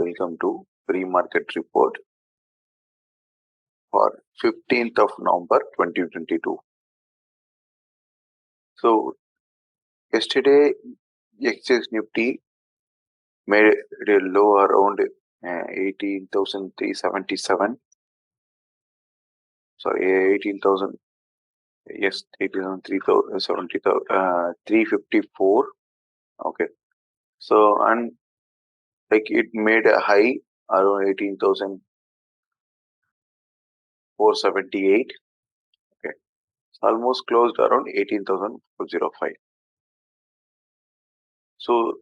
welcome to pre-market report for 15th of November 2022. So yesterday exchange Nifty made a low around 18,377. Sorry, 18,000. Yes, 18,354. Okay. So and like it made a high around 18,478. Okay. Almost closed around 18,405. So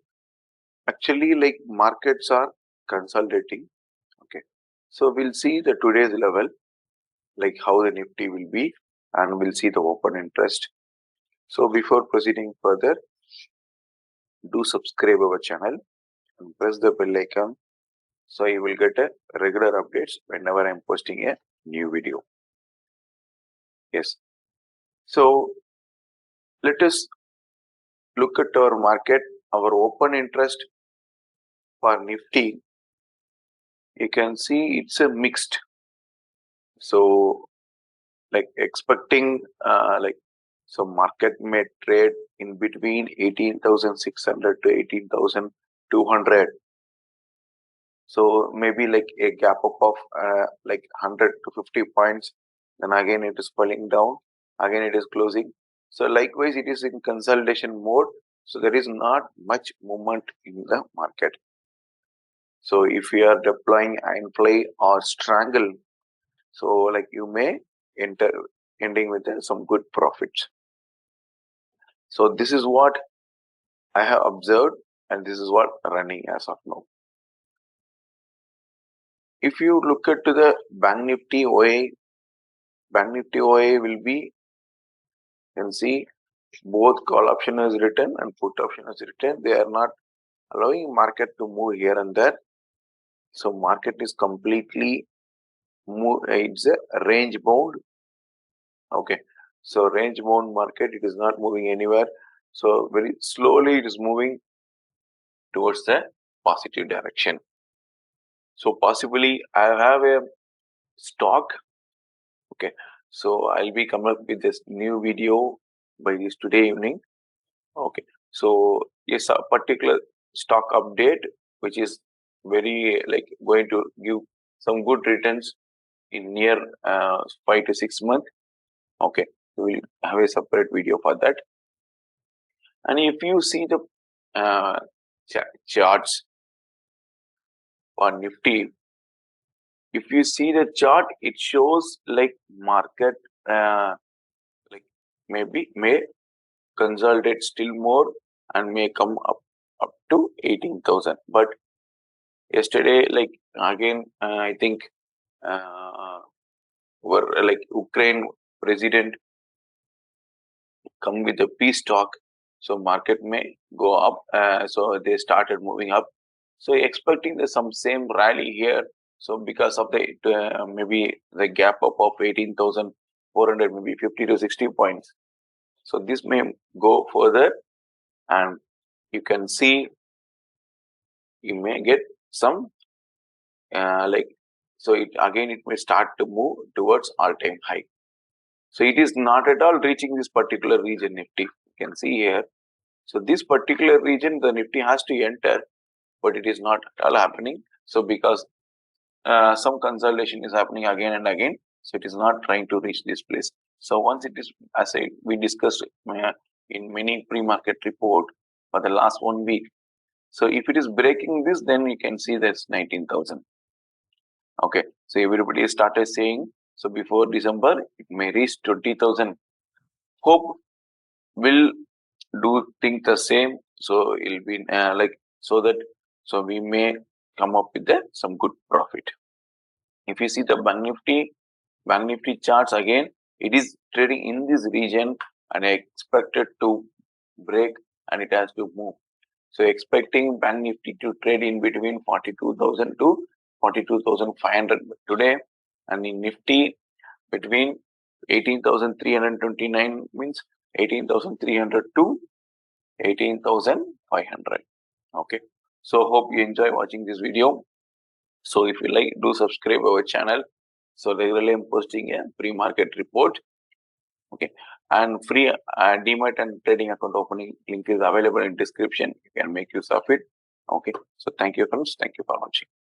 actually, like markets are consolidating. Okay. So we'll see the today's level, like how the Nifty will be, and we'll see the open interest. So before proceeding further, do subscribe our channel and press the bell icon so you will get a regular updates whenever I'm posting a new video. Yes. So let us look at our market. Our open interest for Nifty, you can see it's a mixed. So like expecting so market may trade in between 18,600 to 18,200. So maybe like a gap up of like 100 to 50 points. Then again it is falling down. Again it is closing. So likewise it is in consolidation mode. So there is not much movement in the market. So if you are deploying inflate or strangle, so like you may ending with some good profits. So this is what I have observed, and this is what running as of now. If you look at to the Bank Nifty OA will be, you can see both call option is written and put option is written. They are not allowing market to move here and there. So market is completely it's a range bound. Okay. So range bound market, it is not moving anywhere. So very slowly it is moving towards the positive direction. So possibly I have a stock. Okay. So I'll be coming up with this new video by this today evening. Okay. So yes, a particular stock update, which is very like going to give some good returns in near 5 to 6 months. Okay. We will have a separate video for that. And if you see the charts for Nifty, if you see the chart, it shows like market like maybe may consolidate still more and may come up to 18,000. But yesterday, like again, I think were like Ukraine president come with a peace talk, so market may go up. So they started moving up. So expecting the some same rally here. So because of the maybe the gap up of 18,400, maybe 50 to 60 points. So this may go further, and you can see you may get some so it again it may start to move towards all-time high. So it is not at all reaching this particular region Nifty. You can see here. So this particular region the Nifty has to enter, but it is not at all happening. So because some consolidation is happening again and again, so it is not trying to reach this place. So once it is, as we discussed in many pre-market report for the last 1 week. So if it is breaking this, then you can see that's 19,000. Okay, so everybody started saying, so before December, it may reach 20,000. Hope will do think the same. So it'll be so we may come up with some good profit. If you see the Bank Nifty charts again, it is trading in this region and I expected to break and it has to move. So expecting Bank Nifty to trade in between 42,000 to 42,500 today, and in Nifty between 18,329 means 18,300 to 18,500. Okay. So hope you enjoy watching this video. So if you like, do subscribe our channel. So regularly I'm posting a pre-market report. Okay, and free Demat and trading account opening link is available in description. You can make use of it. Okay, so thank you friends. Thank you for watching.